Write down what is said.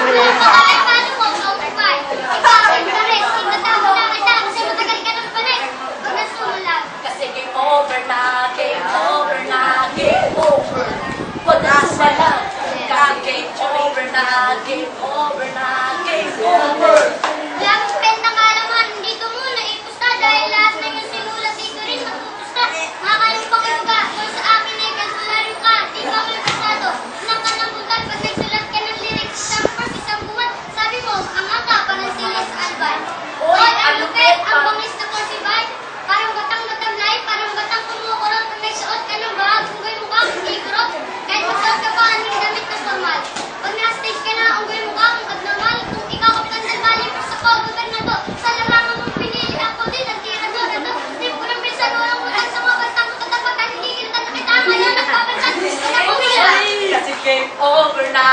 paano mo? Autopay. Ikaw, Andres, tinatawag na kita kasi matagal ka ng balik. Huwag na sumulat. Kasi game over na, game over na, game over. Huwag na sumalang. Game over na, game over na, game over. Wala mong bentang kaalaman. Dito muna ipusta dahil lahat na yung sinulat dito rin matutusta. Makakalumpang ibuga. Kung sa akin ay kalkularyo ka. Di ka may pasado. Nang ka ng bugal pag nagsulat ka ng lyrics. Isang verse, isang buwan. Sabi mo, ang aka parang silis albay. Oy, ang lupit, ang bangis na konsibay. Parang batang matamlay, parang batang kumukurot. Pag nagsuot ka ng bahag, unggoy mo ka, igurot. Kahit magsuot ka pa ng damit na formal. Pag na-stage ka na, unggoy mo ka, kung abnormal. Kung ikaw kapitan ng bali, sa ko, gobernador. Sa larangan mong pinili, ako din, ang tirador. Ito, trip ko ng pinsan, walang ulan sa mga bantang katapatan. Hindi kita nakita, ngayon, nagpapantan. Wala ko Kasi game over na,